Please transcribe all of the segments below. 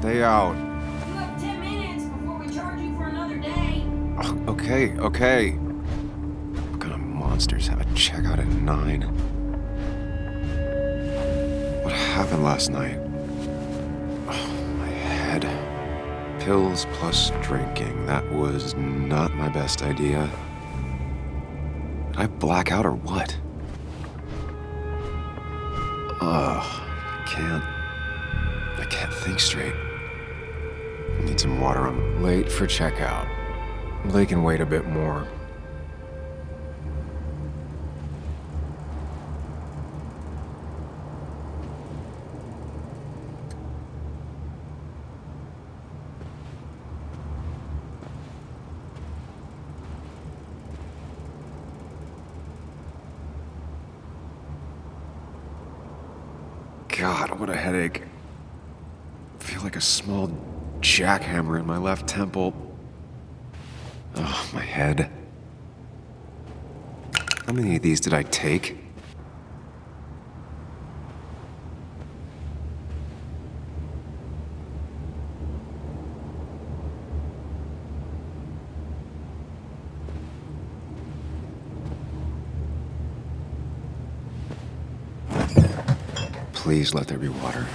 stay out. You have 10 minutes before we charge you for another day. Oh, okay. What kind of monsters have a checkout at 9? What happened last night? Oh, my head. Pills plus drinking. That was not my best idea. Did I black out or what? I can't think straight. I need some water. I'm late for checkout. They can wait a bit more. God, what a headache. I feel like a small jackhammer in my left temple. Oh, my head. How many of these did I take? Please let there be water.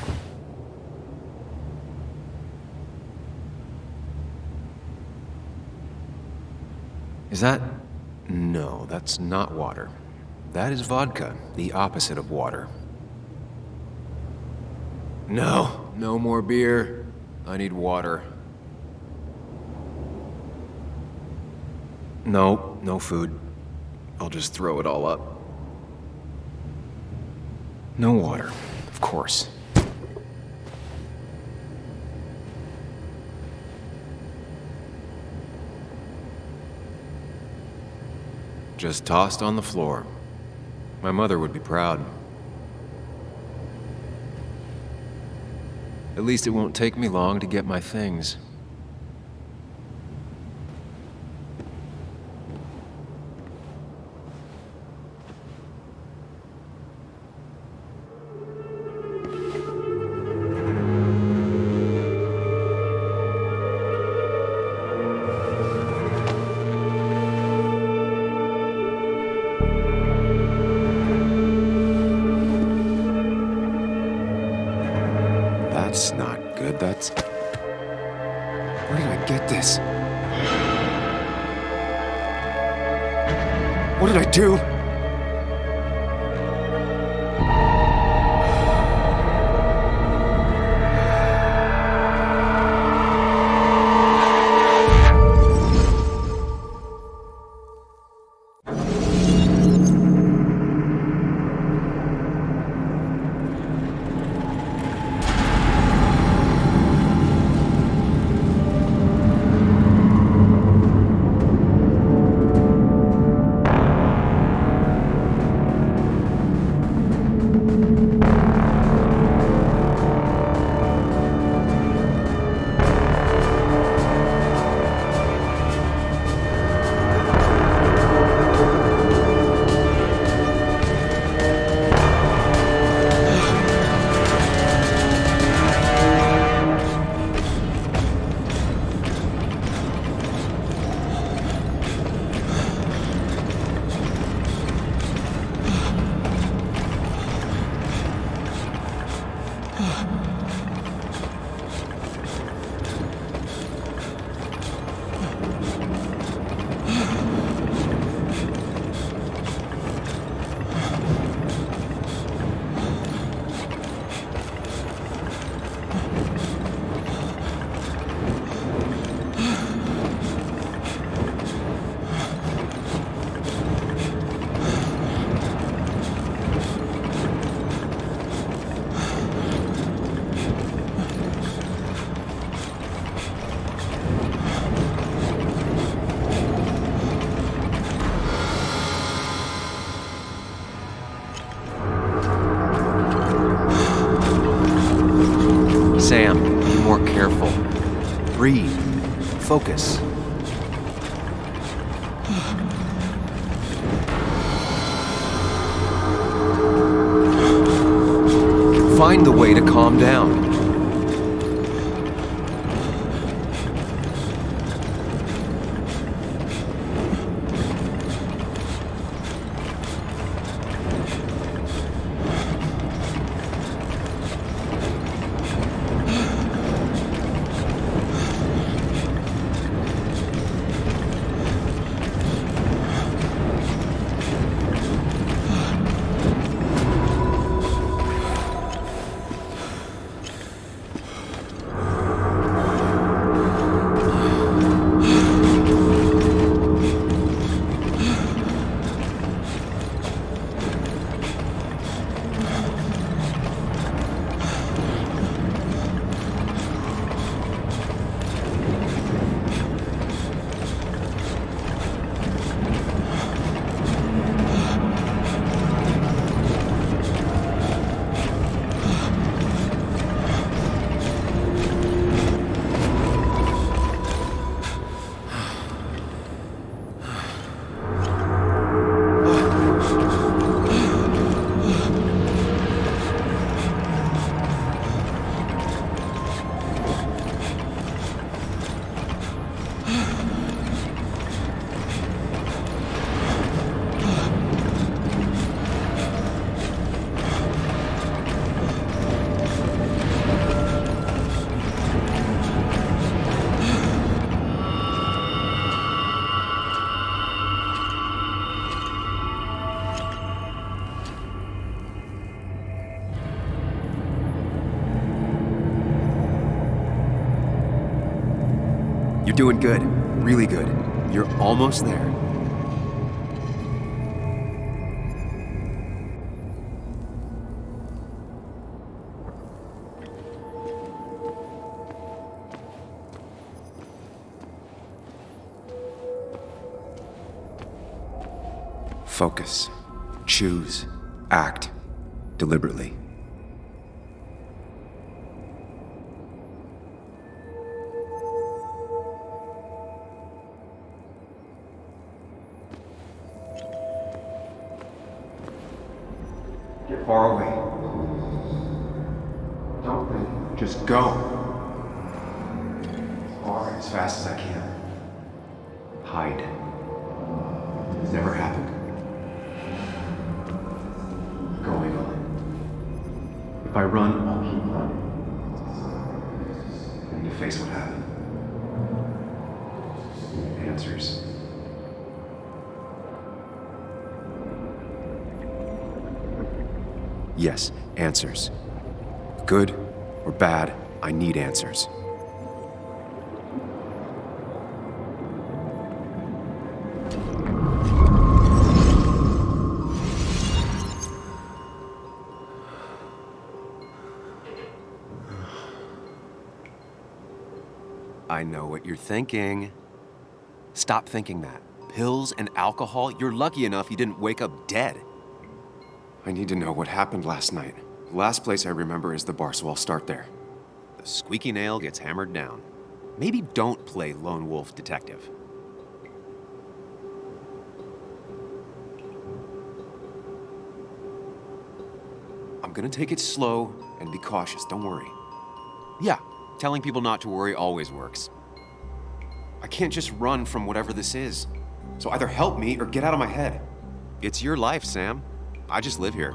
Is that... No, that's not water. That is vodka, the opposite of water. No more beer. I need water. No food. I'll just throw it all up. No water, of course. Just tossed on the floor. My mother would be proud. At least it won't take me long to get my things. That's not good. That's... Where did I get this? What did I do? Sam, be more careful. Breathe. Focus. Find the way to calm down. doing good. Really good. You're almost there. Focus. Choose. Act. Deliberately. Get far away. Don't think. Just go. As far, as fast as I can. Hide. It's never happened. Going on. If I run, I'll keep running. I need to face what happened. Answers. Yes, answers. Good or bad, I need answers. I know what you're thinking. Stop thinking that. Pills and alcohol, you're lucky enough you didn't wake up dead. I need to know what happened last night. The last place I remember is the bar, so I'll start there. The squeaky nail gets hammered down. Maybe don't play lone wolf detective. I'm gonna take it slow and be cautious, don't worry. Yeah, telling people not to worry always works. I can't just run from whatever this is. So either help me or get out of my head. It's your life, Sam. I just live here.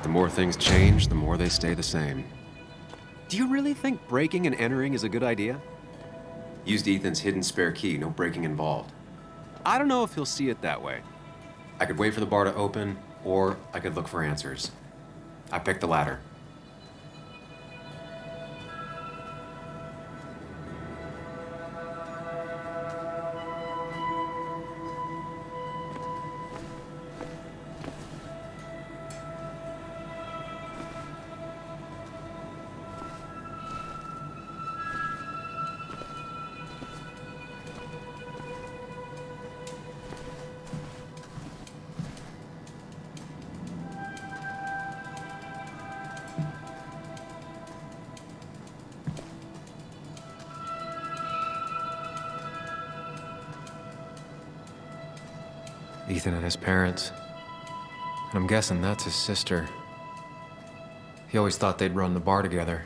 The more things change, the more they stay the same. Do you really think breaking and entering is a good idea? Used Ethan's hidden spare key, no breaking involved. I don't know if he'll see it that way. I could wait for the bar to open, or I could look for answers. I picked the latter. Ethan and his parents. And I'm guessing that's his sister. He always thought they'd run the bar together.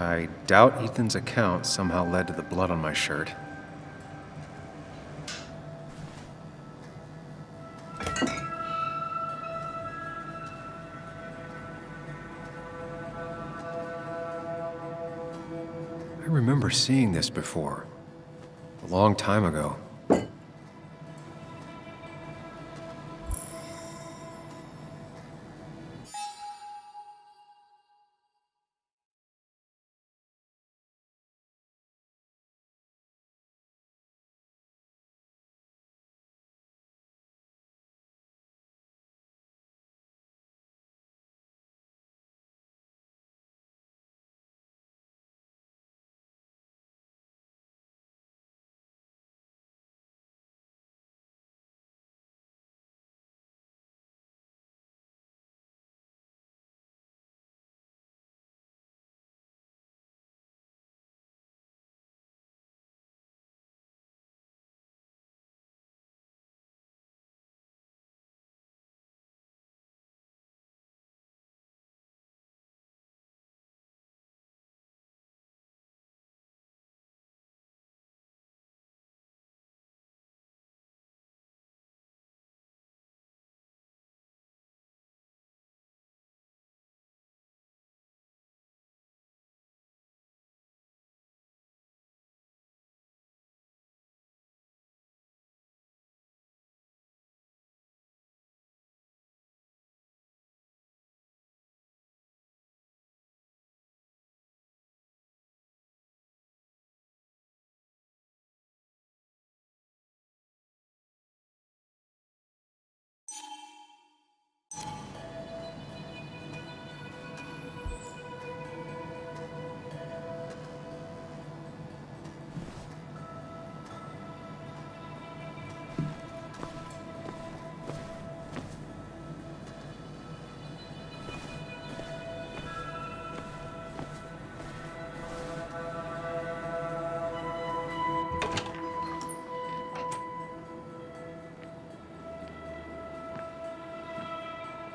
I doubt Ethan's account somehow led to the blood on my shirt. I remember seeing this before, a long time ago.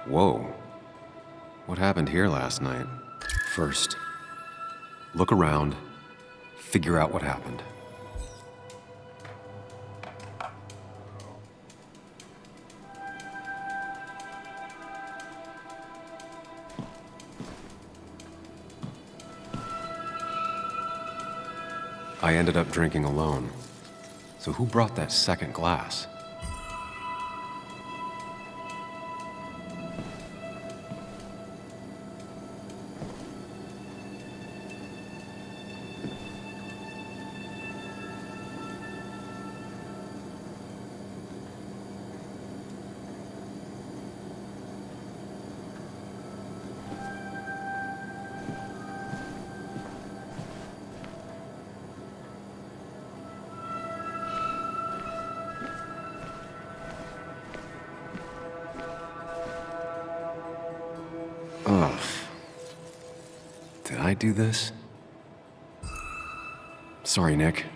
Whoa. What happened here last night? First, look around, figure out what happened. I ended up drinking alone. So who brought that second glass? Ugh. Did I do this? Sorry, Nick.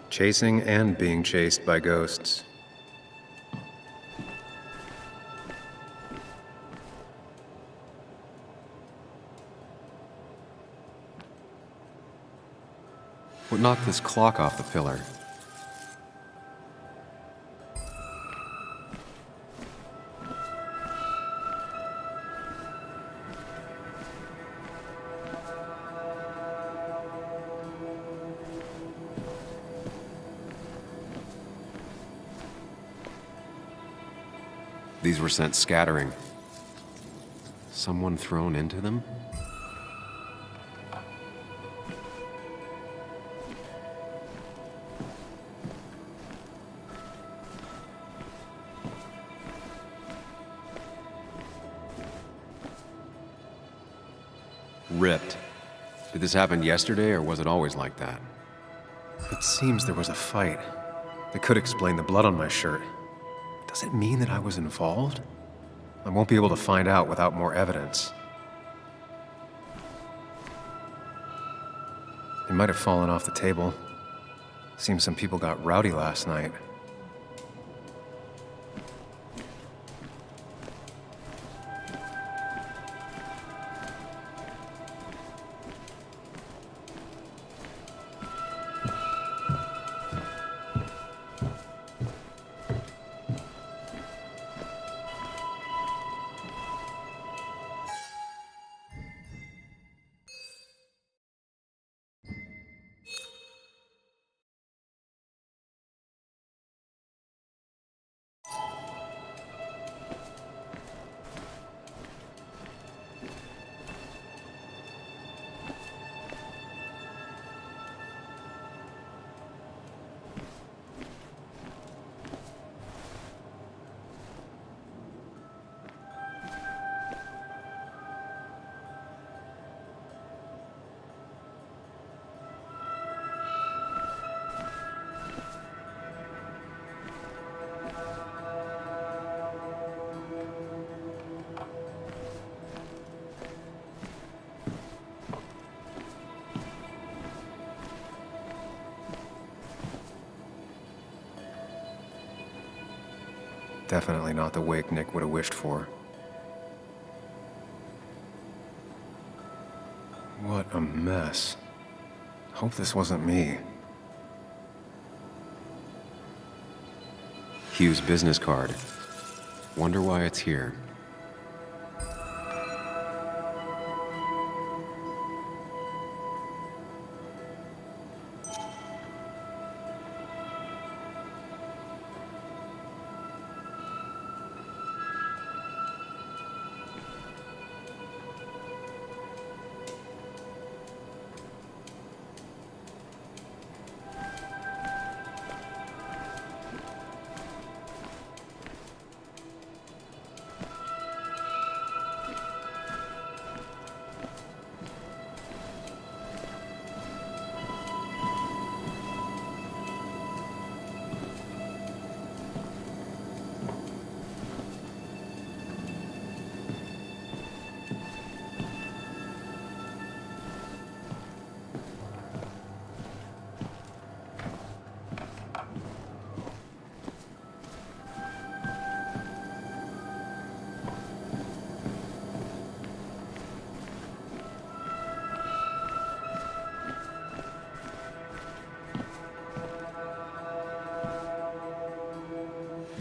Chasing and being chased by ghosts. What knocked this clock off the pillar? These were sent scattering. Someone thrown into them? Ripped. Did this happen yesterday, or was it always like that? It seems there was a fight. That could explain the blood on my shirt. Does it mean that I was involved? I won't be able to find out without more evidence. They might have fallen off the table. Seems some people got rowdy last night. Definitely not the wake Nick would have wished for. What a mess. Hope this wasn't me. Hugh's business card. Wonder why it's here.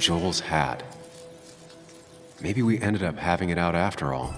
Joel's hat. Maybe we ended up having it out after all.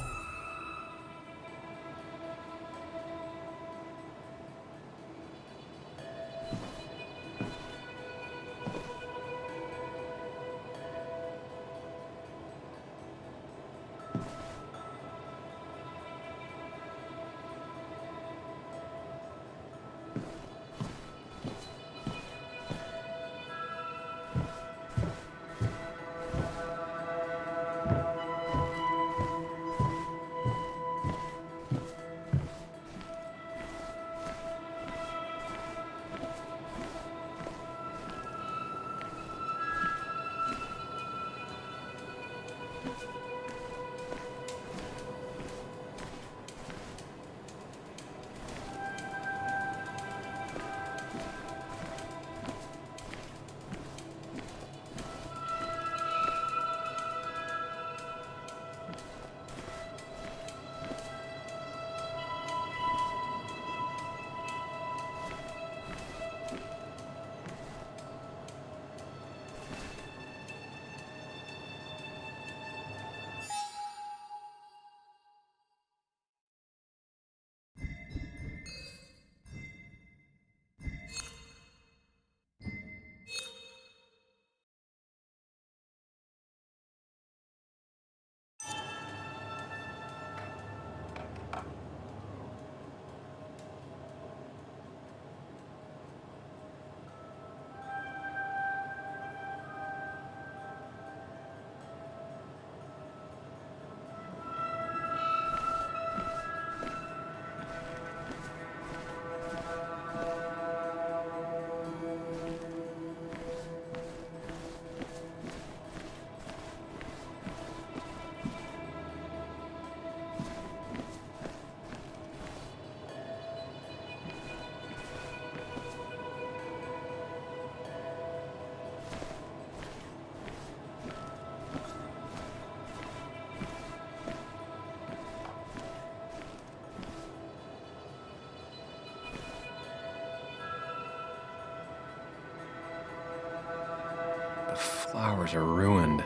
flowers are ruined.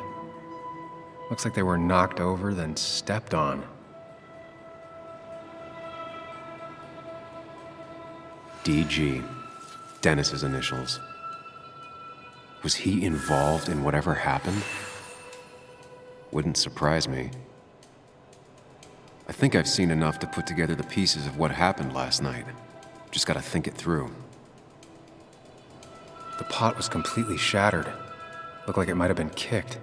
Looks like they were knocked over, then stepped on. DG. Dennis's initials. Was he involved in whatever happened? Wouldn't surprise me. I think I've seen enough to put together the pieces of what happened last night. Just gotta think it through. The pot was completely shattered. Looked like it might have been kicked.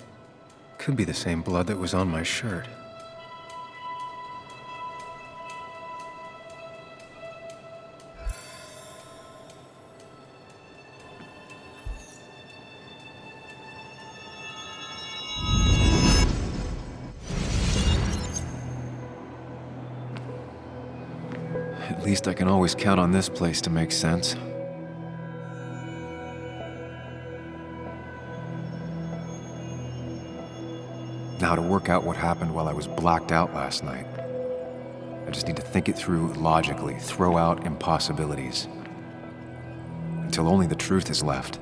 Could be the same blood that was on my shirt. At least I can always count on this place to make sense. Now to work out what happened while I was blacked out last night. I just need to think it through logically, throw out impossibilities. Until only the truth is left.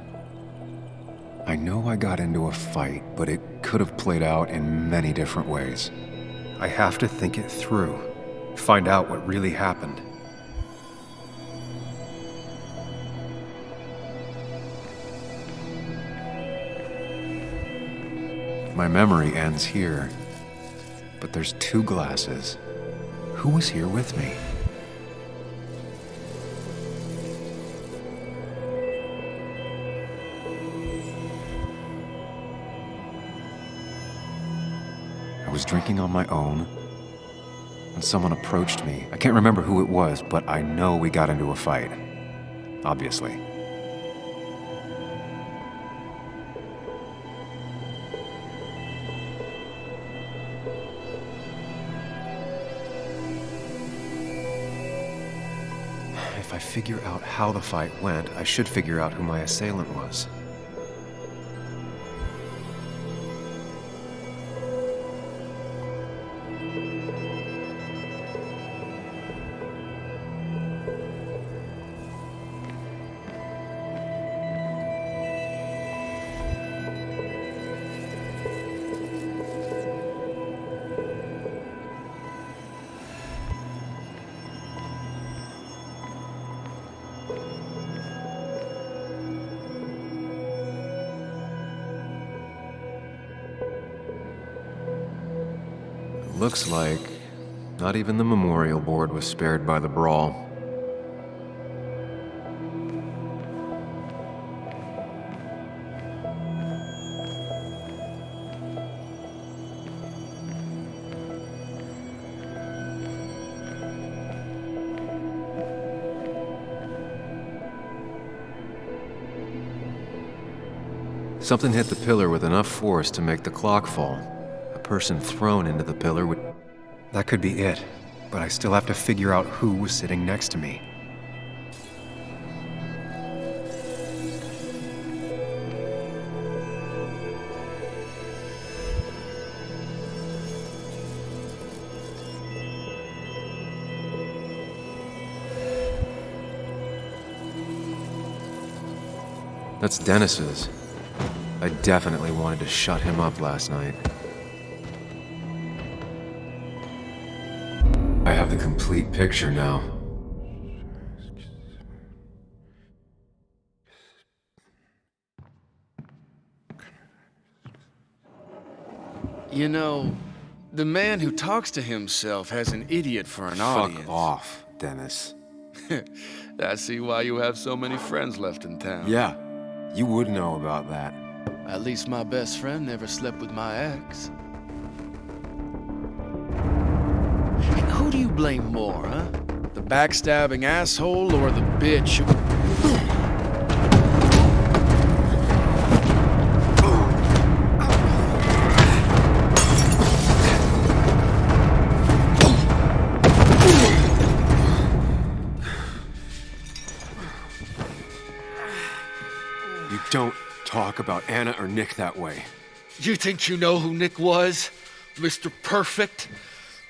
I know I got into a fight, but it could have played out in many different ways. I have to think it through, find out what really happened. My memory ends here, but there's two glasses. Who was here with me? I was drinking on my own, and someone approached me. I can't remember who it was, but I know we got into a fight. Obviously. If I figure out how the fight went, I should figure out who my assailant was. Looks like not even the memorial board was spared by the brawl. Something hit the pillar with enough force to make the clock fall. A person thrown into the pillar would... That could be it, but I still have to figure out who was sitting next to me. That's Dennis's. I definitely wanted to shut him up last night. I have the complete picture now. You know, the man who talks to himself has an idiot for an audience. Fuck off, Dennis. I see why you have so many friends left in town. Yeah, you would know about that. At least my best friend never slept with my ex. Who do you blame more, huh? The backstabbing asshole or the bitch who... You don't talk about Anna or Nick that way. You think you know who Nick was? Mr. Perfect?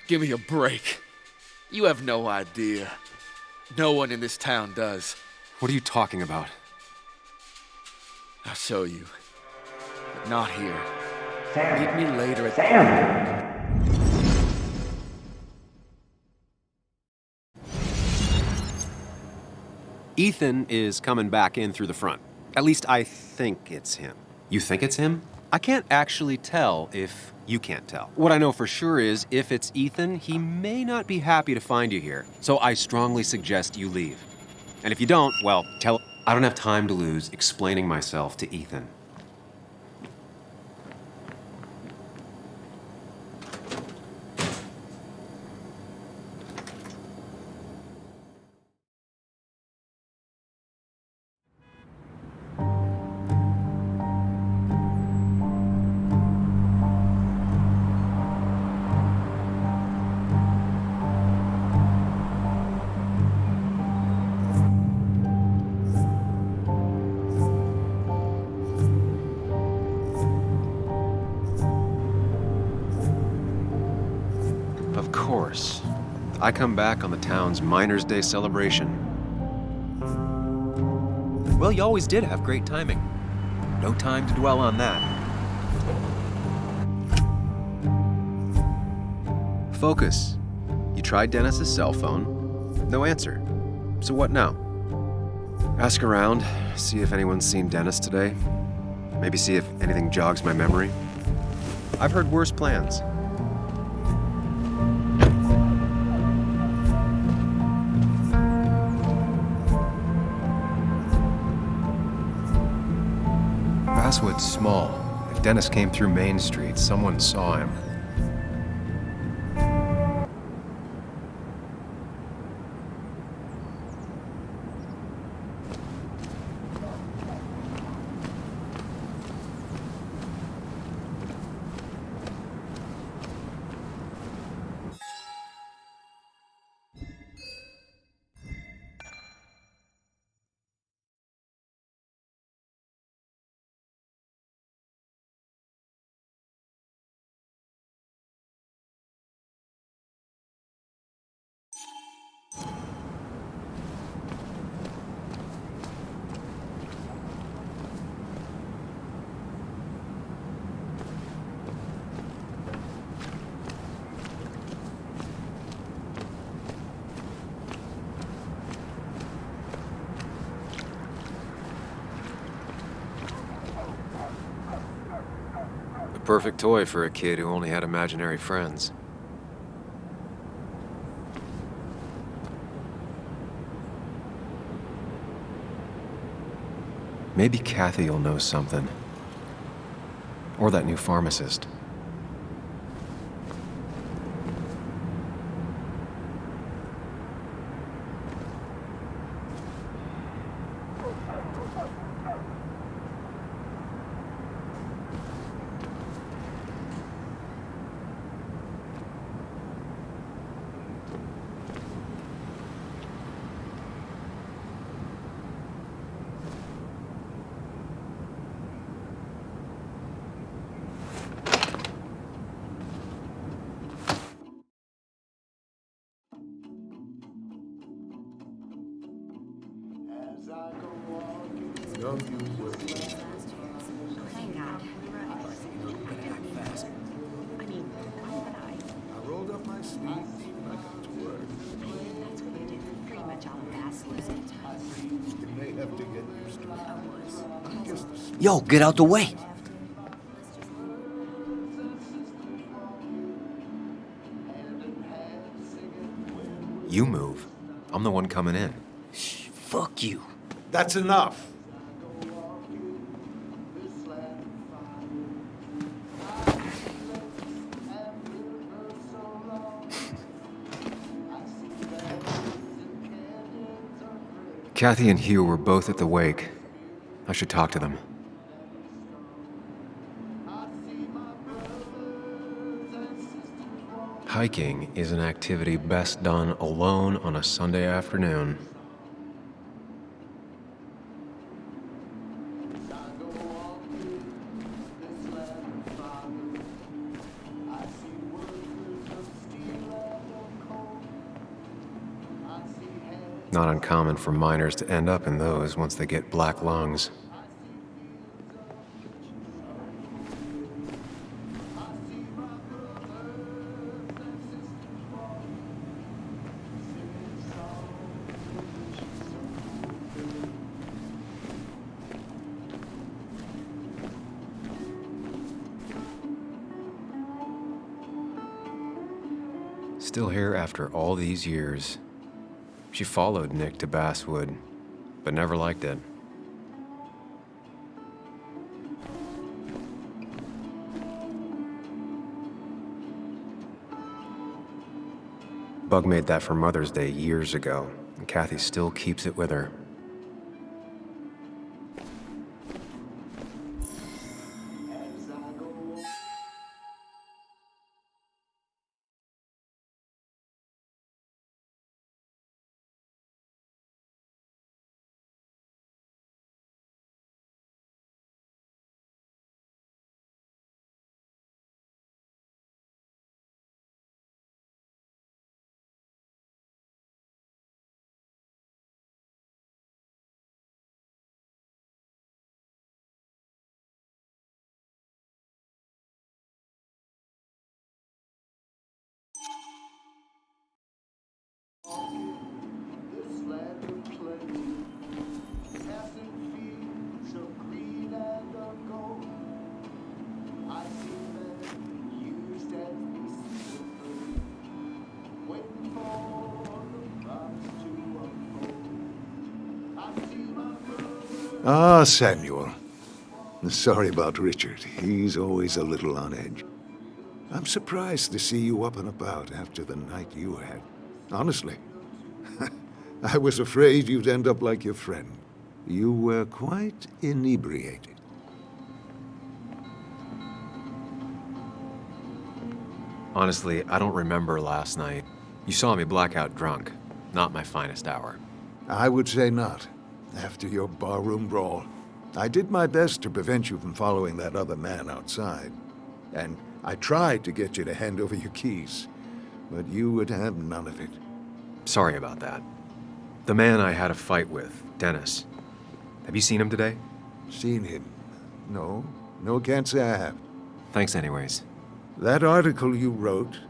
Give me a break. You have no idea. No one in this town does. What are you talking about? I'll show you. but not here. Sam. Meet me later at... Sam! Ethan is coming back in through the front. At least I think it's him. You think it's him? I can't actually tell if you can't tell. What I know for sure is if it's Ethan, he may not be happy to find you here. So I strongly suggest you leave. And if you don't, well, tell... I don't have time to lose explaining myself to Ethan. Of course. I come back on the town's Miners' Day celebration. Well, you always did have great timing. No time to dwell on that. Focus. You tried Dennis's cell phone. No answer. So what now? Ask around, see if anyone's seen Dennis today. Maybe see if anything jogs my memory. I've heard worse plans. Baswood's small. If Dennis came through Main Street, someone saw him. Perfect toy for a kid who only had imaginary friends. Maybe Kathy will know something. Or that new pharmacist. Thank God. I mean, why would I? I rolled up my sleeves and I got to work. That's what you did pretty much all of Baswoods. You may have to get used to it. I'm just a Yo, get out the way. You move. I'm the one coming in. Shh, fuck you. That's enough. Kathy and Hugh were both at the wake. I should talk to them. Hiking is an activity best done alone on a Sunday afternoon. Not uncommon for miners to end up in those once they get black lungs. Still here after all these years. She followed Nick to Baswood, but never liked it. Bug made that for Mother's Day years ago, and Kathy still keeps it with her. This land of plenty, passing fields of green and of gold. I see men used as beasts of burden, waiting for the promise to unfold. I see my brother. Ah, Samuel. Sorry about Richard. He's always a little on edge. I'm surprised to see you up and about after the night you had. Honestly. I was afraid you'd end up like your friend. You were quite inebriated. Honestly, I don't remember last night. You saw me blackout drunk. Not my finest hour. I would say not. After your barroom brawl, I did my best to prevent you from following that other man outside. And I tried to get you to hand over your keys, but you would have none of it. Sorry about that. The man I had a fight with, Dennis. Have you seen him today? Seen him? No. No, can't say I have. Thanks anyways. That article you wrote,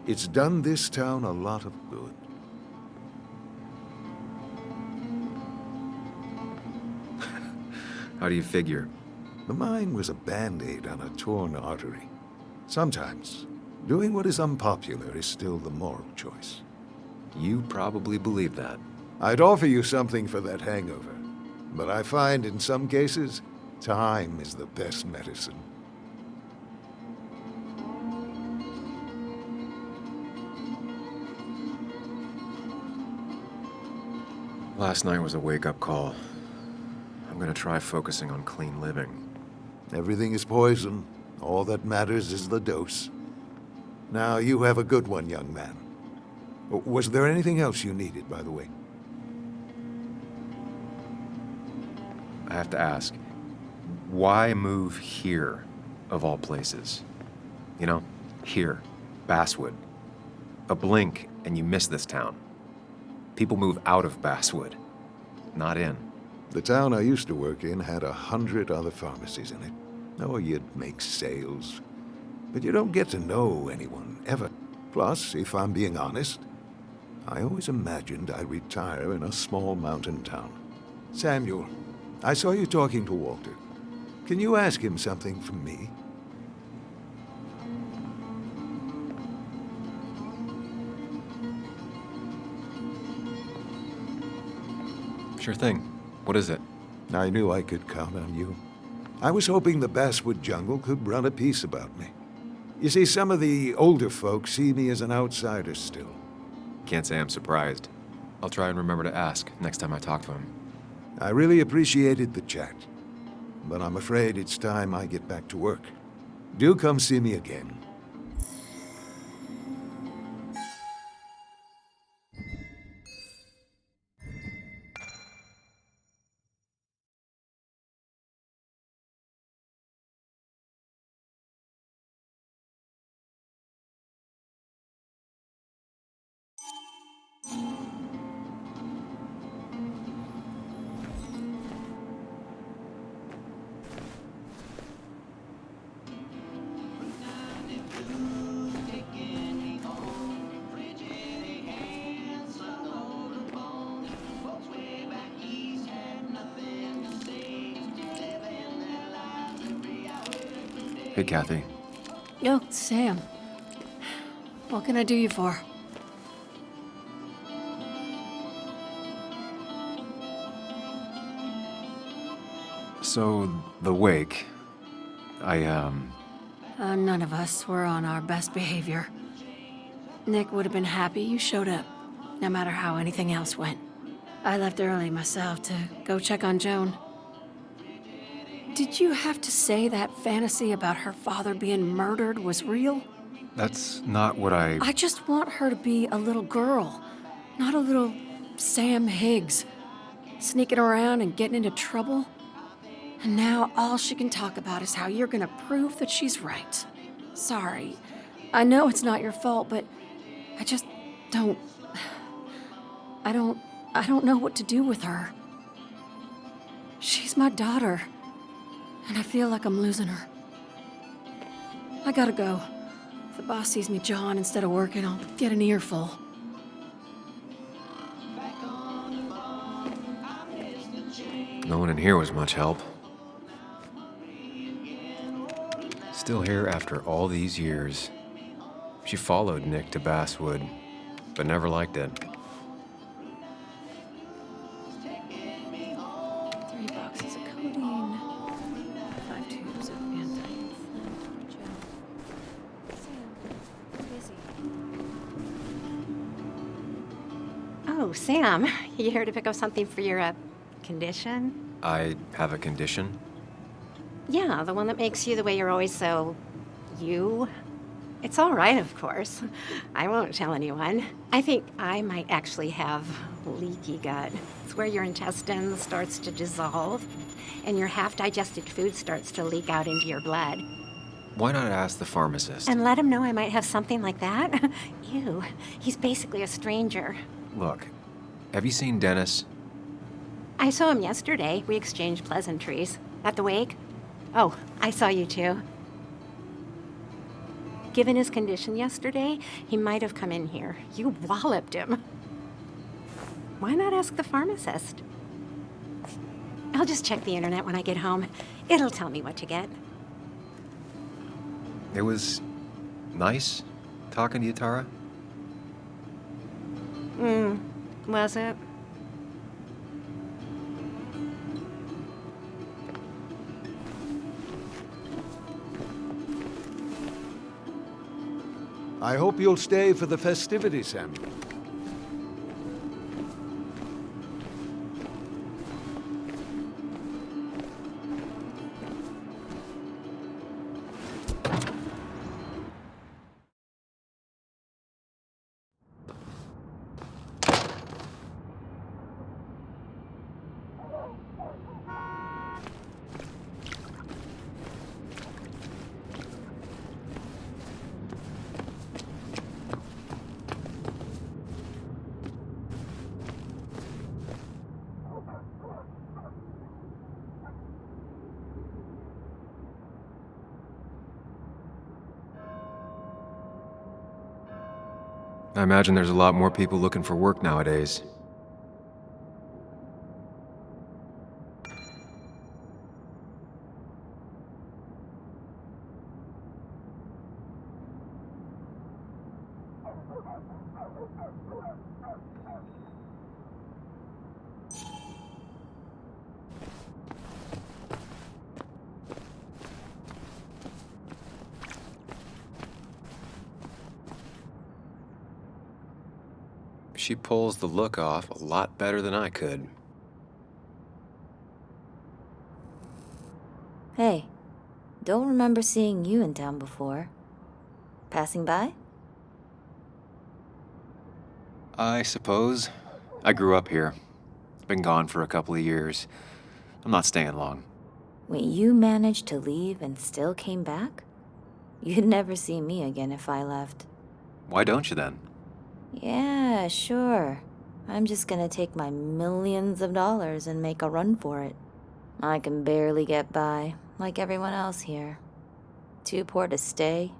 it's done this town a lot of good. How do you figure? Mine was a band-aid on a torn artery. Sometimes, doing what is unpopular is still the moral choice. You probably believe that. I'd offer you something for that hangover, but I find in some cases, time is the best medicine. Last night was a wake-up call. I'm gonna try focusing on clean living. Everything is poison. All that matters is the dose. Now, you have a good one, young man. Was there anything else you needed, by the way? I have to ask, why move here, of all places? You know, here, Basswood. A blink and you miss this town. People move out of Basswood, not in. The town I used to work in had 100 other pharmacies in it. Oh, you'd make sales. But you don't get to know anyone, ever. Plus, if I'm being honest, I always imagined I'd retire in a small mountain town. Samuel, I saw you talking to Walter. Can you ask him something from me? Sure thing. What is it? I knew I could count on you. I was hoping the Basswood jungle could run a piece about me. You see, some of the older folks see me as an outsider still. Can't say I'm surprised. I'll try and remember to ask next time I talk to him. I really appreciated the chat, but I'm afraid it's time I get back to work. Do come see me again. Hey, Kathy. Oh, Sam. What can I do you for? So, the wake. None of us were on our best behavior. Nick would have been happy you showed up, no matter how anything else went. I left early myself to go check on Joan. Did you have to say that fantasy about her father being murdered was real? That's not what I... I just want her to be a little girl, not a little Sam Higgs, sneaking around and getting into trouble. And now all she can talk about is how you're gonna prove that she's right. Sorry. I know it's not your fault, but I just don't... I don't know what to do with her. She's my daughter, and I feel like I'm losing her. I gotta go. If the boss sees me jawing instead of working, I'll get an earful. No one in here was much help. Still here after all these years. She followed Nick to Baswood, but never liked it. 3 boxes of codeine, 5 tubes of anti-inflammatory gel. Sam, busy. Oh, Sam, you here to pick up something for your, condition? I have a condition? Yeah, the one that makes you the way you're always so... you. It's all right, of course. I won't tell anyone. I think I might actually have leaky gut. It's where your intestine starts to dissolve, and your half-digested food starts to leak out into your blood. Why not ask the pharmacist? And let him know I might have something like that? Ew, he's basically a stranger. Look, have you seen Dennis? I saw him yesterday. We exchanged pleasantries. At the wake? Oh, I saw you too. Given his condition yesterday, he might have come in here. You walloped him. Why not ask the pharmacist? I'll just check the internet when I get home. It'll tell me what to get. It was nice talking to you, Tara. Was it? I hope you'll stay for the festivities, Samuel. I imagine there's a lot more people looking for work nowadays. She pulls the look off a lot better than I could. Hey, don't remember seeing you in town before. Passing by? I suppose. I grew up here. Been gone for a couple of years. I'm not staying long. Wait, you managed to leave and still came back? You'd never see me again if I left. Why don't you then? Yeah, sure. I'm just gonna take my millions of dollars and make a run for it. I can barely get by, like everyone else here. Too poor to stay,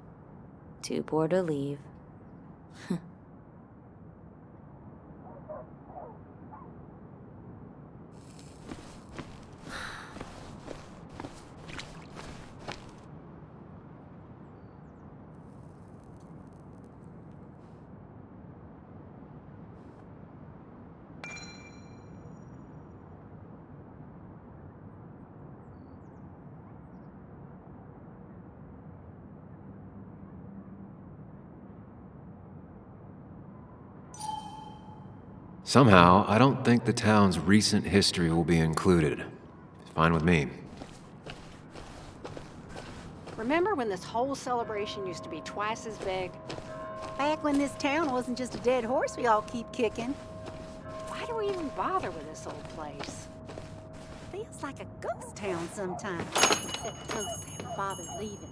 too poor to leave. Somehow, I don't think the town's recent history will be included. Fine with me. Remember when this whole celebration used to be twice as big? Back when this town wasn't just a dead horse we all keep kicking. Why do we even bother with this old place? Feels like a ghost town sometimes. Except the ghosts haven't bothered leaving.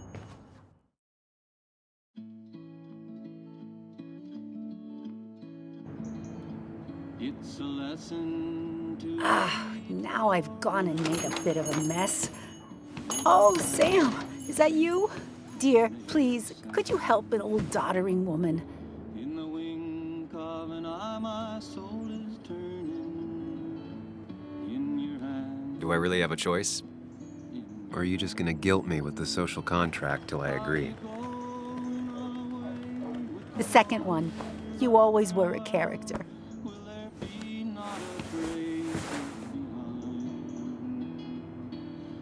It's a lesson to Now I've gone and made a bit of a mess. Oh, Sam, is that you? Dear, please, could you help an old doddering woman? in the wink of an eye, my soul is turning in your hand. Do I really have a choice? Or are you just gonna guilt me with the social contract till I agree? The second one. You always were a character. Will there be not a trace behind?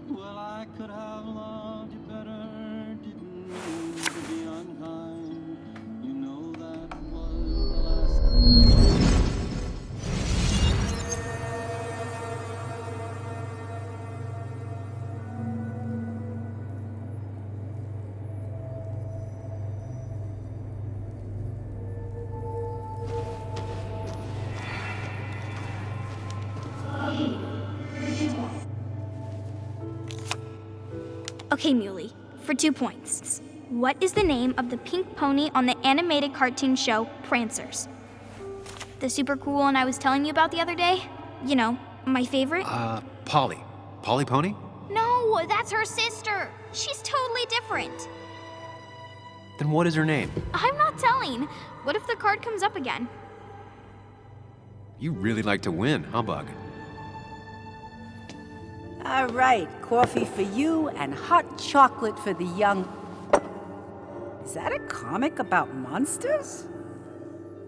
Well, I could have loved you better, didn't mean to be unkind. You know that was the last. Okay, Muley, for 2 points. What is the name of the pink pony on the animated cartoon show Prancers? The super cool one I was telling you about the other day? You know, my favorite? Polly. Polly Pony? No, that's her sister. She's totally different. Then what is her name? I'm not telling. What if the card comes up again? You really like to win, huh, Bug? All right, coffee for you and hot chocolate for the young... Is that a comic about monsters?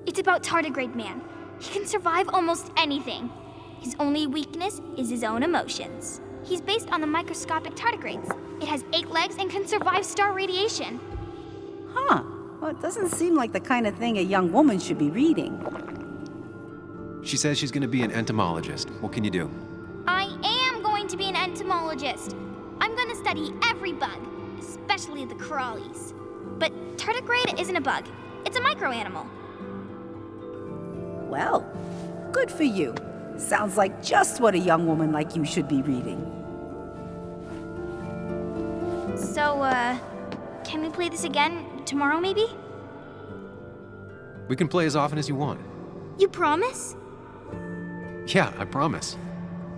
It's about Tardigrade Man. He can survive almost anything. His only weakness is his own emotions. He's based on the microscopic tardigrades. It has 8 legs and can survive star radiation. Huh. Well, it doesn't seem like the kind of thing a young woman should be reading. She says she's gonna be an entomologist. What can you do? I am going to be an entomologist. I'm going to study every bug, especially the crawlies. But tardigrade isn't a bug. It's a microanimal. Well, good for you. Sounds like just what a young woman like you should be reading. So, can we play this again tomorrow, maybe? We can play as often as you want. You promise? Yeah, I promise.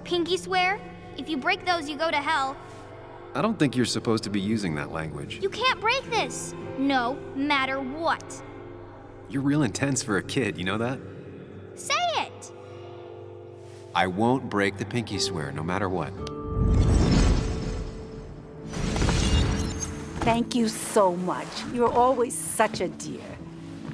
Pinky swear? If you break those, you go to hell. I don't think you're supposed to be using that language. You can't break this. No matter what. You're real intense for a kid, you know that? Say it! I won't break the pinky swear, no matter what. Thank you so much. You're always such a dear.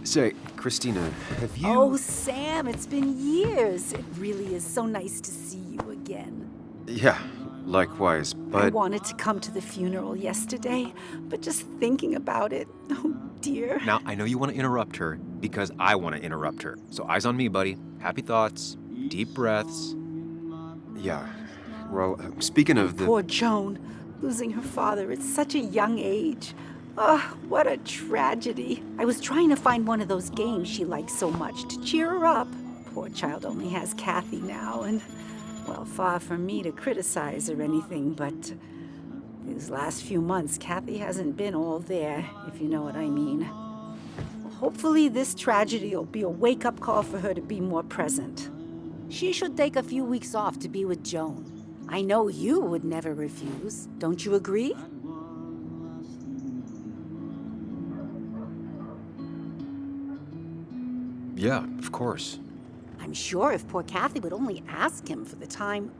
Say, Christina, have you... Oh, Sam, it's been years. It really is so nice to see you again. Yeah, likewise, but... I wanted to come to the funeral yesterday, but just thinking about it, oh dear. Now, I know you want to interrupt her because I want to interrupt her. So eyes on me, buddy. Happy thoughts, deep breaths. Yeah, well, speaking of the... Poor Joan, losing her father at such a young age. Oh, what a tragedy. I was trying to find one of those games she likes so much to cheer her up. Poor child only has Kathy now, and, well, far from me to criticize or anything, but these last few months, Kathy hasn't been all there, if you know what I mean. Hopefully this tragedy will be a wake-up call for her to be more present. She should take a few weeks off to be with Joan. I know you would never refuse. Don't you agree? Yeah, of course. I'm sure if poor Kathy would only ask him for the time...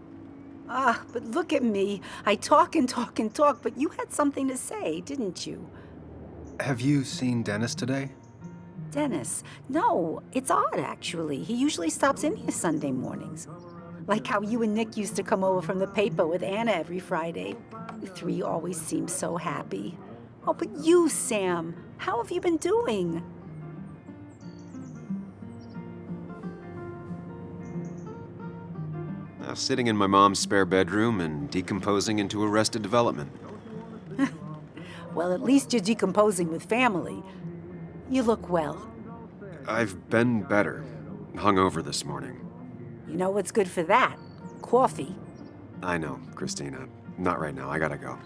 but look at me. I talk and talk and talk, but you had something to say, didn't you? Have you seen Dennis today? Dennis? No, it's odd, actually. He usually stops in here Sunday mornings. Like how you and Nick used to come over from the paper with Anna every Friday. You three always seem so happy. Oh, but you, Sam, how have you been doing? sitting in my mom's spare bedroom and decomposing into Arrested Development. Well, at least you're decomposing with family. You look well. I've been better. Hungover this morning. You know what's good for that? Coffee. I know, Christina. Not right now. I gotta go.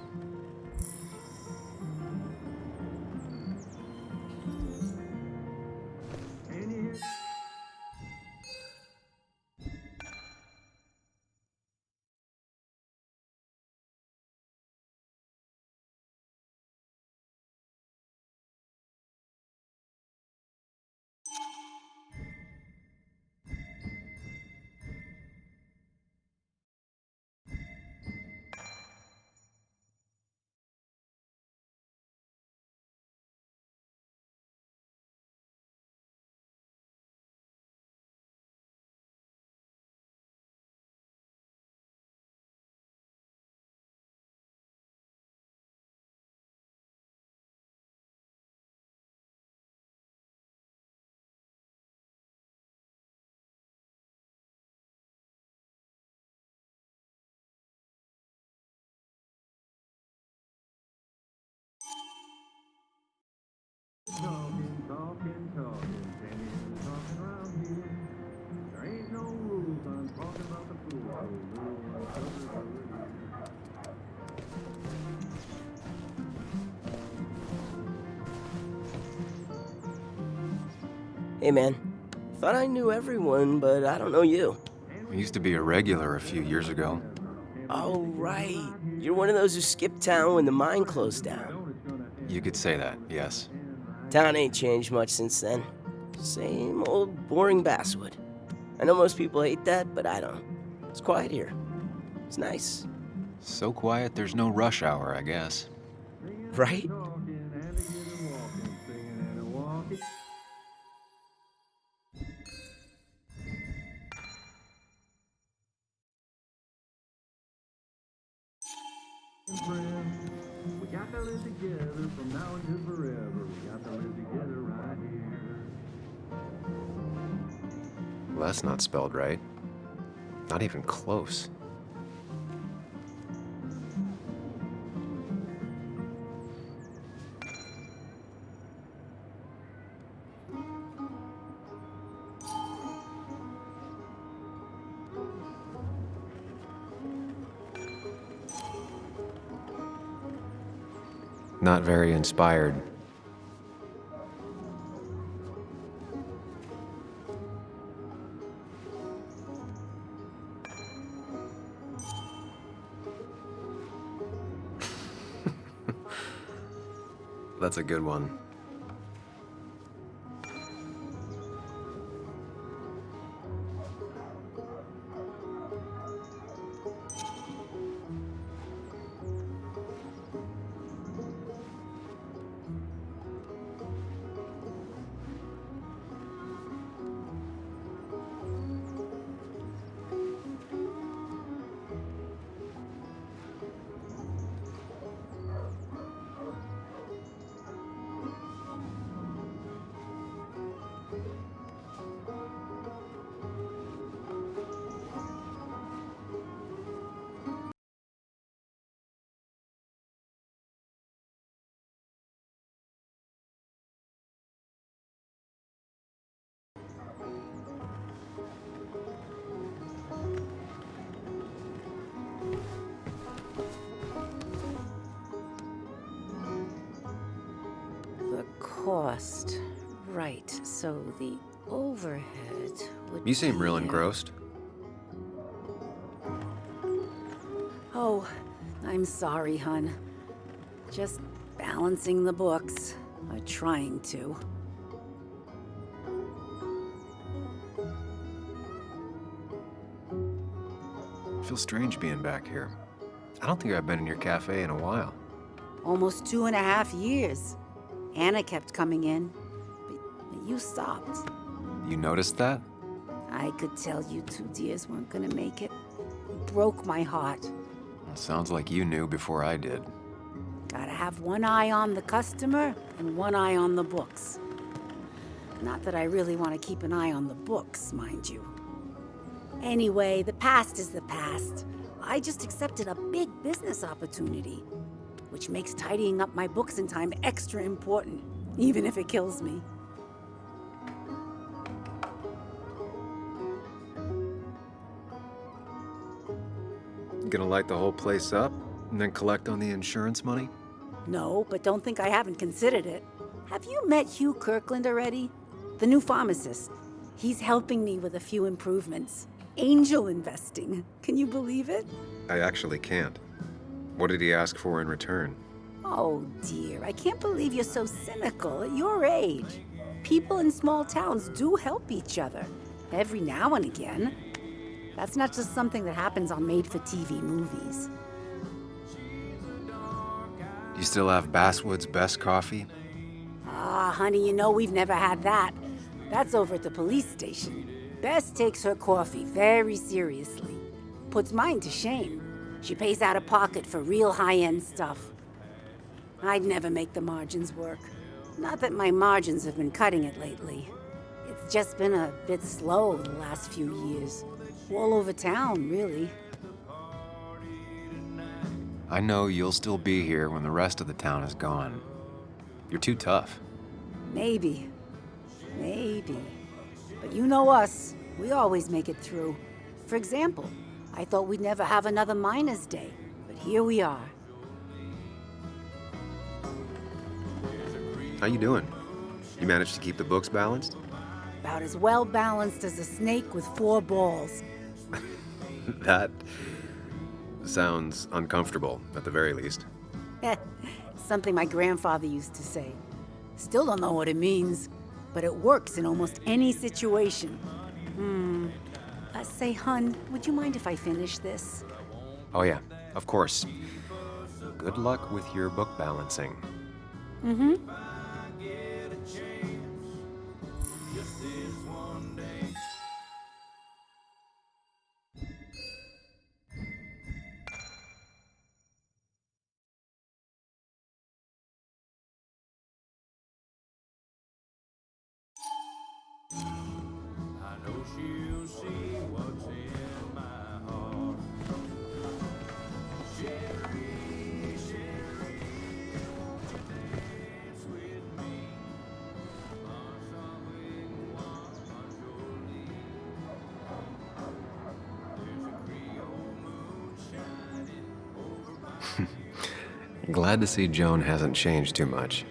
Hey man, thought I knew everyone, but I don't know you. I used to be a regular a few years ago. Oh, right. You're one of those who skipped town when the mine closed down. You could say that, yes. Town ain't changed much since then. Same old boring Basswood. I know most people hate that, but I don't. It's quiet here. It's nice. So quiet there's no rush hour, I guess. Right? We got to live together from now until forever. We got to live together right here. Well, that's not spelled right. Not even close. Not very inspired. That's a good one. The cost. Right, so the overhead would You seem be, real engrossed. Oh, I'm sorry, hun. Just balancing the books. Or trying to. I feel strange being back here. I don't think I've been in your cafe in a while. Almost 2.5 years. Anna kept coming in, but you stopped. You noticed that? I could tell you two dears weren't gonna make it. It broke my heart. Well, sounds like you knew before I did. Gotta have one eye on the customer and one eye on the books. Not that I really want to keep an eye on the books, mind you. Anyway, the past is the past. I just accepted a big business opportunity, which makes tidying up my books in time extra important, even if it kills me. Gonna light the whole place up and then collect on the insurance money? No, but don't think I haven't considered it. Have you met Hugh Kirkland already? The new pharmacist. He's helping me with a few improvements. Angel investing. Can you believe it? I actually can't. What did he ask for in return? Oh dear, I can't believe you're so cynical at your age. People in small towns do help each other, every now and again. That's not just something that happens on made-for-TV movies. You still have Baswood's best coffee? Ah, honey, you know we've never had that. That's over at the police station. Bess takes her coffee very seriously. Puts mine to shame. She pays out of pocket for real high-end stuff. I'd never make the margins work. Not that my margins have been cutting it lately. It's just been a bit slow the last few years. All over town, really. I know you'll still be here when the rest of the town is gone. You're too tough. Maybe. Maybe. But you know us. We always make it through. For example, I thought we'd never have another Miners' Day, but here we are. How you doing? You managed to keep the books balanced? About as well balanced as a snake with 4 balls. That sounds uncomfortable, at the very least. Something my grandfather used to say. Still don't know what it means, but it works in almost any situation. Say, hun, would you mind if I finish this? Oh yeah, of course. Good luck with your book balancing. Mm-hmm. Glad to see Joan hasn't changed too much.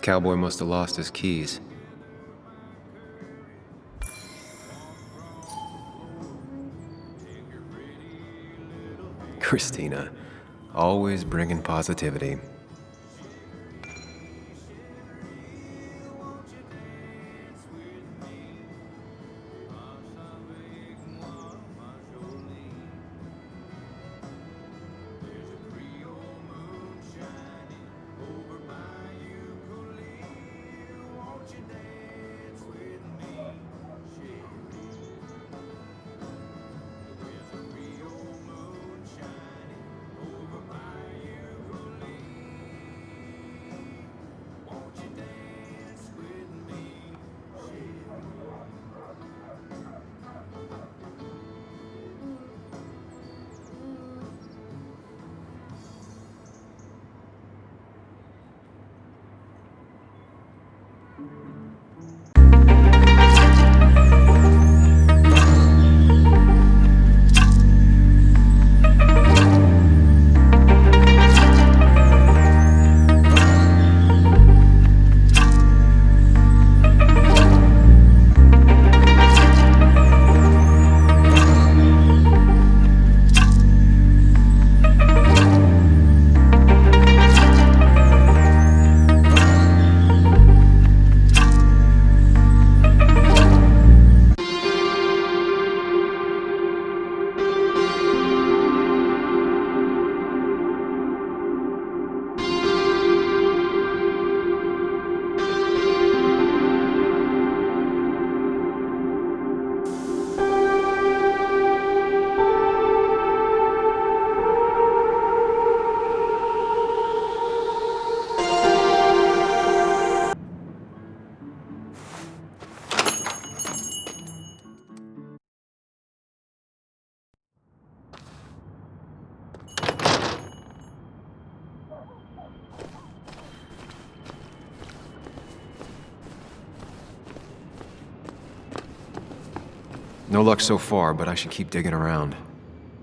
Cowboy must have lost his keys. Christina, always bringing positivity. No luck so far, but I should keep digging around.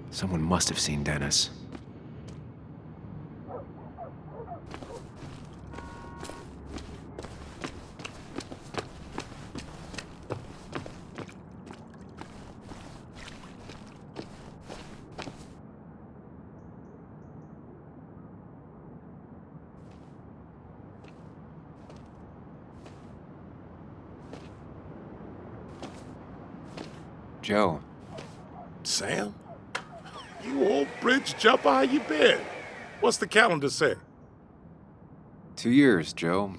Someone must have seen Dennis. Joe. Sam? You old bridge jumper, how you been? What's the calendar say? 2 years, Joe.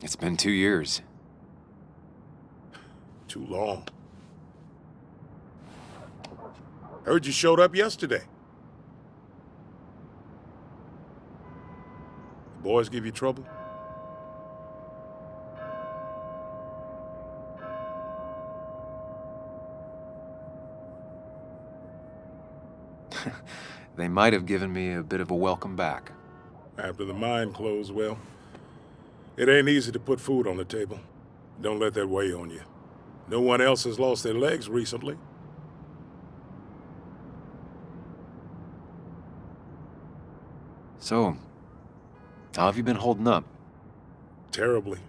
It's been 2 years. Too long. Heard you showed up yesterday. The boys give you trouble? They might have given me a bit of a welcome back. After the mine closed, well, it ain't easy to put food on the table. Don't let that weigh on you. No one else has lost their legs recently. So, how have you been holding up? Terribly.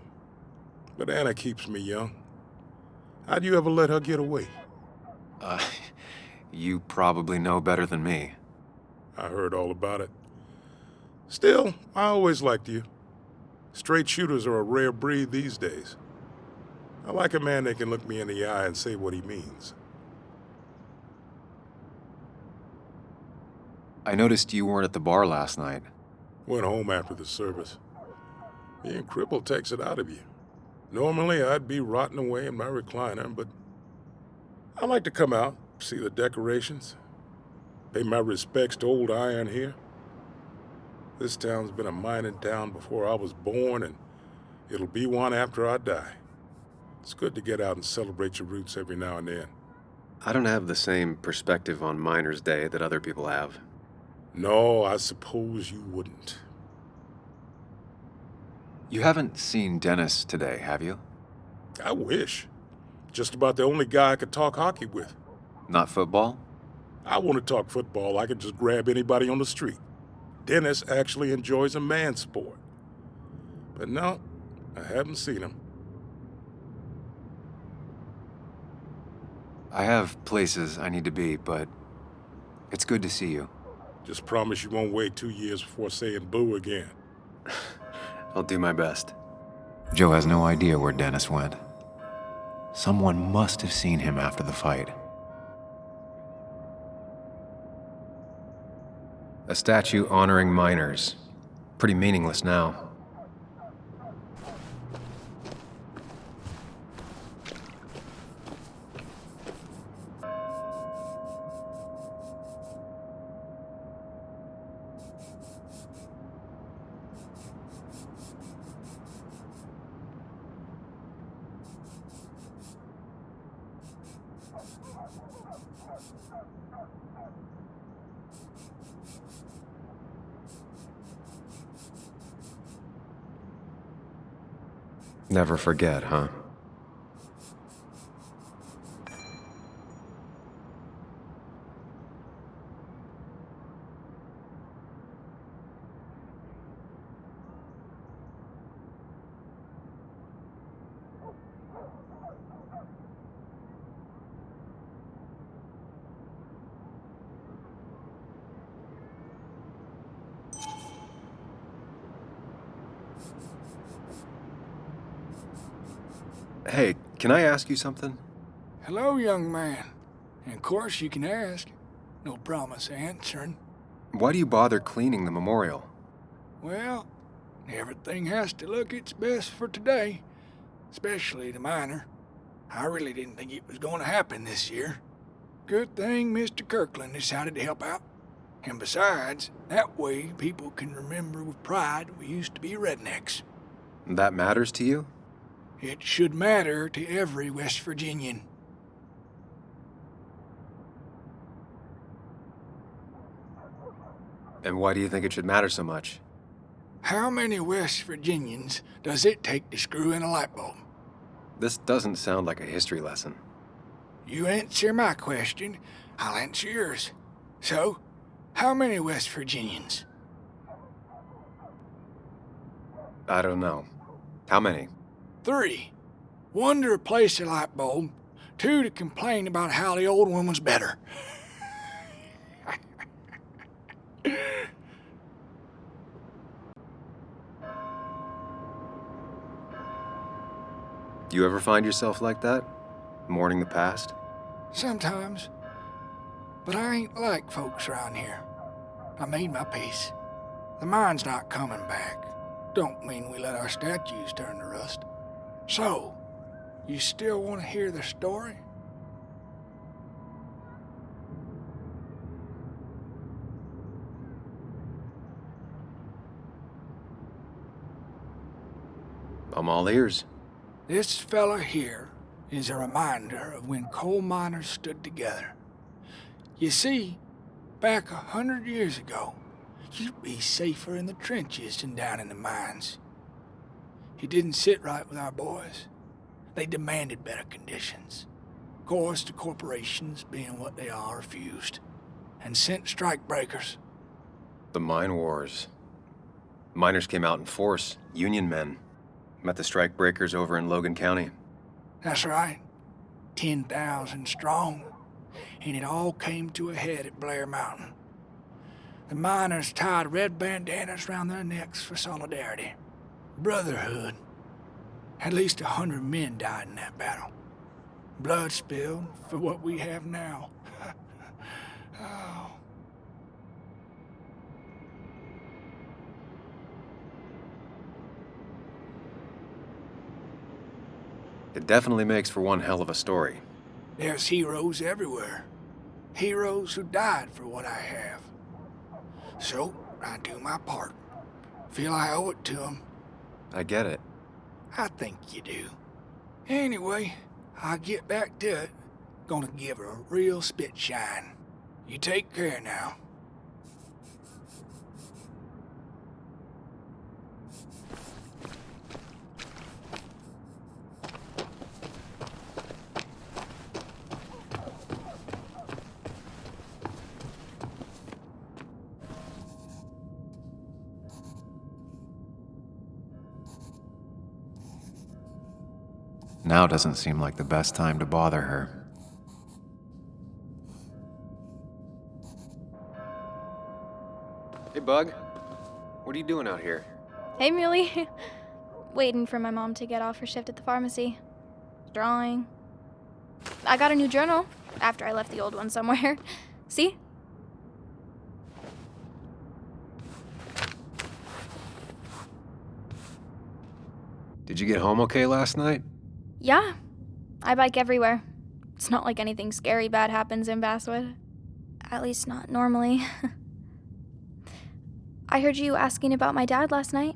But Anna keeps me young. How'd you ever let her get away? You probably know better than me. I heard all about it. Still, I always liked you. Straight shooters are a rare breed these days. I like a man that can look me in the eye and say what he means. I noticed you weren't at the bar last night. Went home after the service. Being crippled takes it out of you. Normally, I'd be rotting away in my recliner, but I like to come out, see the decorations, pay my respects to old iron here. This town's been a mining town before I was born, and it'll be one after I die. It's good to get out and celebrate your roots every now and then. I don't have the same perspective on Miners' Day that other people have. No, I suppose you wouldn't. You haven't seen Dennis today, have you? I wish. Just about the only guy I could talk hockey with. Not football? I want to talk football. I can just grab anybody on the street. Dennis actually enjoys a man's sport. But no, I haven't seen him. I have places I need to be, but it's good to see you. Just promise you won't wait 2 years before saying boo again. I'll do my best. Joe has no idea where Dennis went. Someone must have seen him after the fight. A statue honoring miners. Pretty meaningless now. Never forget, huh? Hey, can I ask you something? Hello, young man. And of course you can ask. No promise answering. Why do you bother cleaning the memorial? Well, everything has to look its best for today. Especially the miner. I really didn't think it was going to happen this year. Good thing Mr. Kirkland decided to help out. And besides, that way people can remember with pride we used to be rednecks. That matters to you? It should matter to every West Virginian. And why do you think it should matter so much? How many West Virginians does it take to screw in a light bulb? This doesn't sound like a history lesson. You answer my question, I'll answer yours. So, how many West Virginians? I don't know. How many? 3. 1 to replace the light bulb, 2 to complain about how the old one was better. Do you ever find yourself like that? Mourning the past? Sometimes. But I ain't like folks around here. I made my peace. The mine's not coming back. Don't mean we let our statues turn to rust. So, you still want to hear the story? I'm all ears. This fella here is a reminder of when coal miners stood together. You see, back 100 years ago, you'd be safer in the trenches than down in the mines. He didn't sit right with our boys. They demanded better conditions. Of course, the corporations, being what they are, refused and sent strikebreakers. The mine wars. Miners came out in force, Union men. Met the strikebreakers over in Logan County. That's right. 10,000 strong. And it all came to a head at Blair Mountain. The miners tied red bandanas around their necks for solidarity. Brotherhood. At least 100 men died in that battle. Blood spilled for what we have now. Oh. It definitely makes for one hell of a story. There's heroes everywhere. Heroes who died for what I have. So, I do my part. Feel I owe it to them. I get it. I think you do. Anyway, I'll get back to it. Gonna give her a real spit shine. You take care now. Now doesn't seem like the best time to bother her. Hey, Bug. What are you doing out here? Hey, Muley. Waiting for my mom to get off her shift at the pharmacy. Drawing. I got a new journal after I left the old one somewhere. See? Did you get home okay last night? Yeah. I bike everywhere. It's not like anything scary bad happens in Baswood. At least not normally. I heard you asking about my dad last night.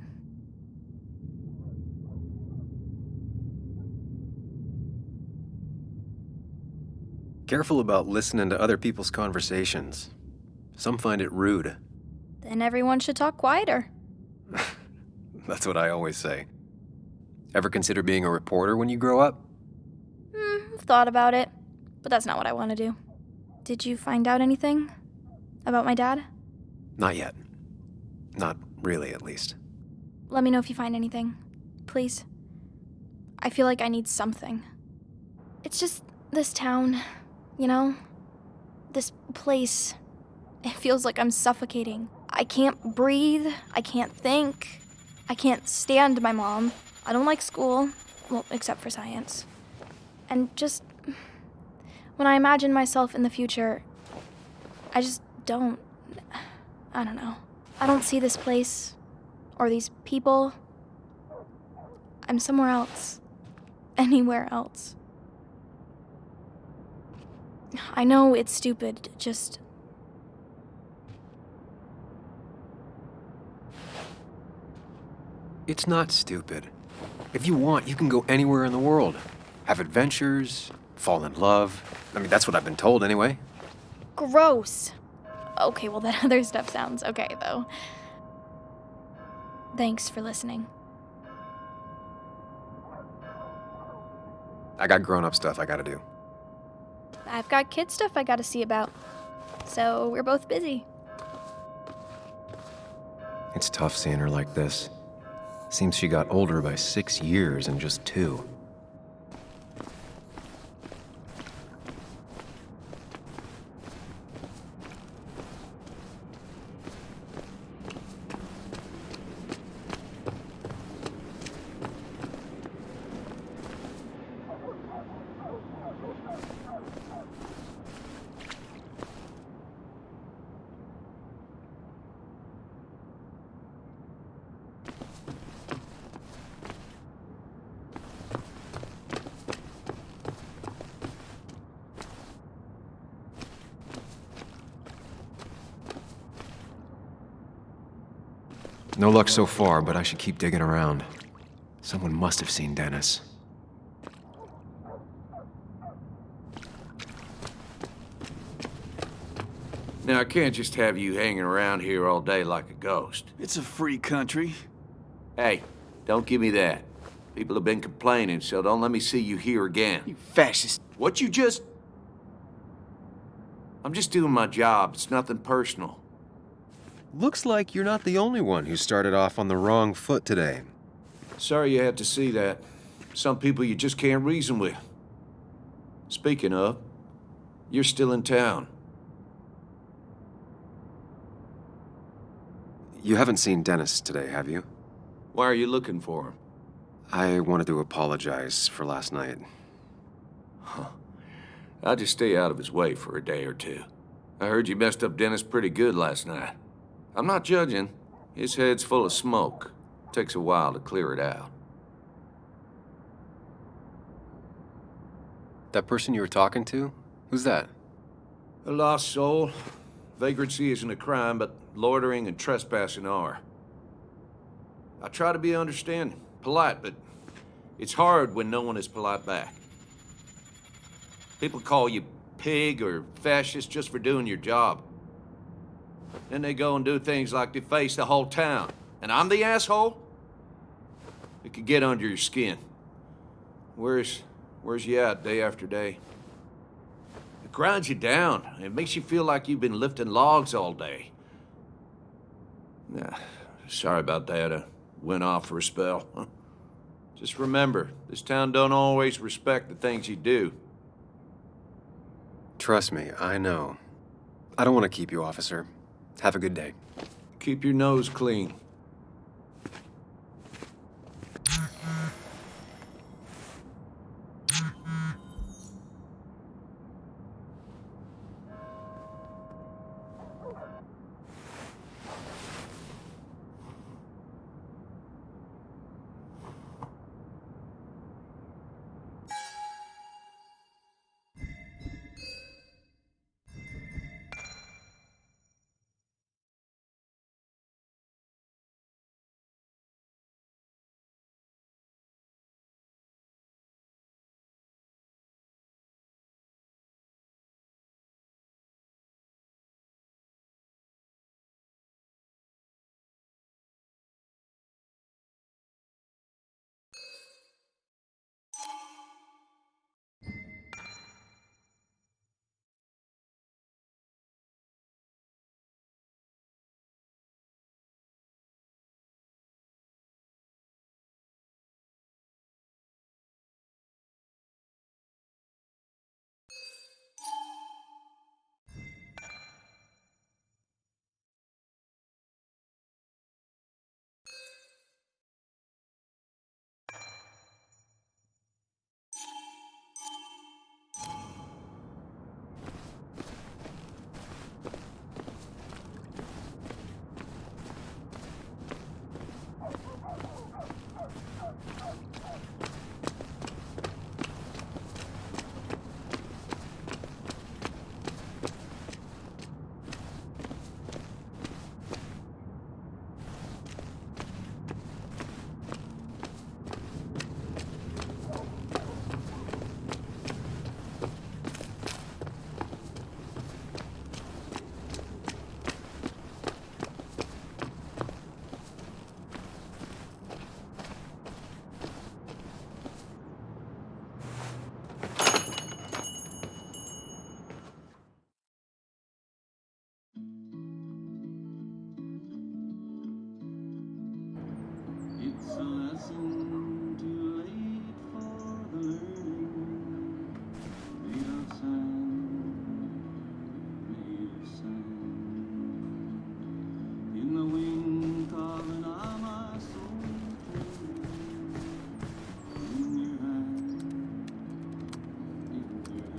Careful about listening to other people's conversations. Some find it rude. Then everyone should talk quieter. That's what I always say. Ever consider being a reporter when you grow up? I've thought about it, but that's not what I want to do. Did you find out anything about my dad? Not yet. Not really, at least. Let me know if you find anything, please. I feel like I need something. It's just this town, you know? This place. It feels like I'm suffocating. I can't breathe. I can't think. I can't stand my mom. I don't like school. Well, except for science. And just... when I imagine myself in the future, I just don't... I don't know. I don't see this place. Or these people. I'm somewhere else. Anywhere else. I know it's stupid, just... It's not stupid. If you want, you can go anywhere in the world. Have adventures, fall in love. I mean, that's what I've been told anyway. Gross. Okay, well, that other stuff sounds okay, though. Thanks for listening. I got grown-up stuff I gotta do. I've got kid stuff I gotta see about. So we're both busy. It's tough seeing her like this. Seems she got older by 6 years in just 2. No luck so far, but I should keep digging around. Someone must have seen Dennis. Now, I can't just have you hanging around here all day like a ghost. It's a free country. Hey, don't give me that. People have been complaining, so don't let me see you here again. You fascist. What you just... I'm just doing my job. It's nothing personal. Looks like you're not the only one who started off on the wrong foot today. Sorry you had to see that. Some people you just can't reason with. Speaking of, you're still in town. You haven't seen Dennis today, have you? Why are you looking for him? I wanted to apologize for last night. Huh. I'll just stay out of his way for a day or two. I heard you messed up Dennis pretty good last night. I'm not judging. His head's full of smoke. Takes a while to clear it out. That person you were talking to? Who's that? A lost soul. Vagrancy isn't a crime, but loitering and trespassing are. I try to be understanding, polite, but it's hard when no one is polite back. People call you pig or fascist just for doing your job. Then they go and do things like deface the whole town. And I'm the asshole? It could get under your skin. Where's you at day after day? It grinds you down. It makes you feel like you've been lifting logs all day. Nah, sorry about that. I went off for a spell. Just remember, this town don't always respect the things you do. Trust me, I know. I don't want to keep you, officer. Have a good day. Keep your nose clean.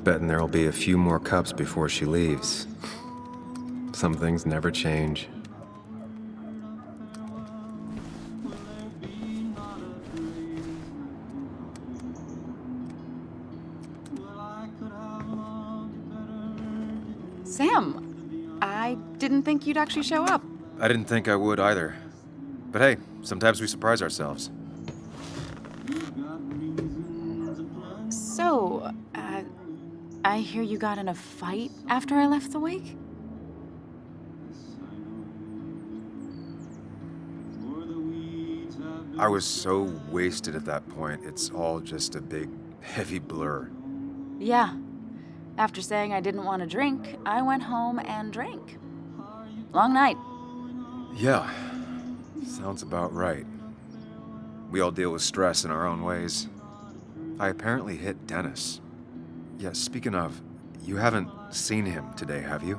Betting there'll be a few more cups before she leaves. Some things never change. Sam, I didn't think you'd actually show up. I didn't think I would either. But hey, sometimes we surprise ourselves. So, I hear you got in a fight after I left the wake? I was so wasted at that point, it's all just a big, heavy blur. Yeah. After saying I didn't want to drink, I went home and drank. Long night. Yeah, sounds about right. We all deal with stress in our own ways. I apparently hit Dennis. Yeah, speaking of, you haven't seen him today, have you?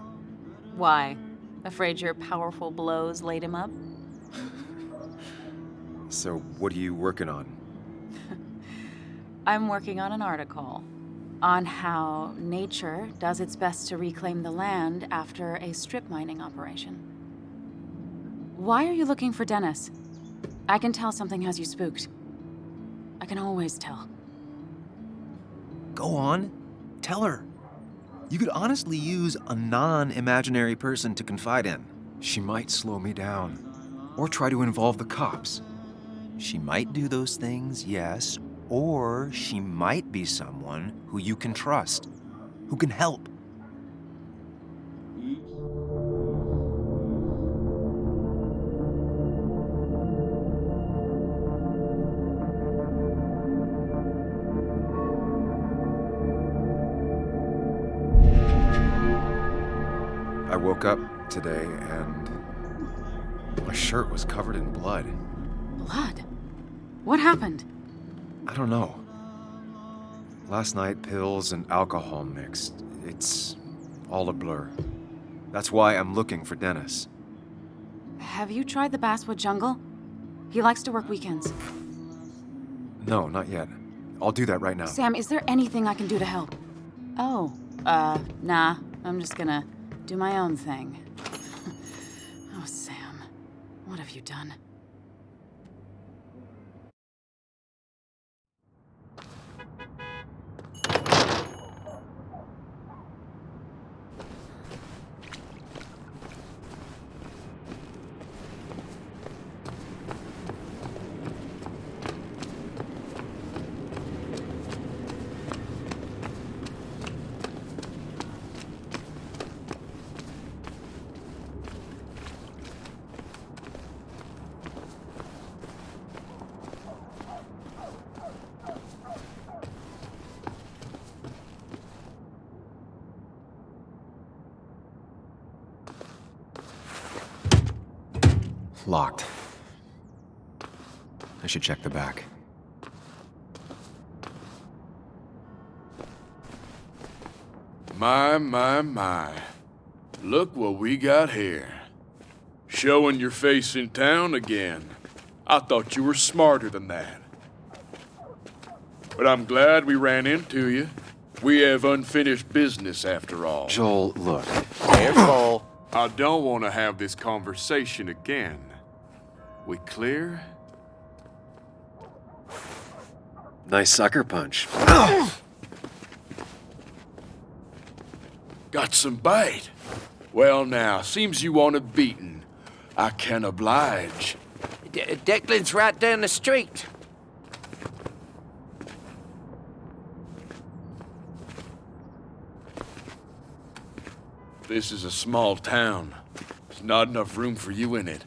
Why? Afraid your powerful blows laid him up? So, what are you working on? I'm working on an article on how nature does its best to reclaim the land after a strip mining operation. Why are you looking for Dennis? I can tell something has you spooked. I can always tell. Go on. Tell her. You could honestly use a non-imaginary person to confide in. She might slow me down. Or try to involve the cops. She might do those things, yes. Or she might be someone who you can trust. Who can help. I woke up today and my shirt was covered in blood. Blood? What happened? I don't know. Last night, pills and alcohol mixed. It's all a blur. That's why I'm looking for Dennis. Have you tried the Baswood jungle? He likes to work weekends. No, not yet. I'll do that right now. Sam, is there anything I can do to help? Oh, nah. I'm just gonna do my own thing. Oh, Sam. What have you done? Locked. I should check the back. My. Look what we got here. Showing your face in town again. I thought you were smarter than that. But I'm glad we ran into you. We have unfinished business after all. Joel, look. Careful. I don't want to have this conversation again. We clear? Nice sucker punch. Got some bite. Well now, seems you want a beating. I can oblige. Declan's right down the street. This is a small town. There's not enough room for you in it.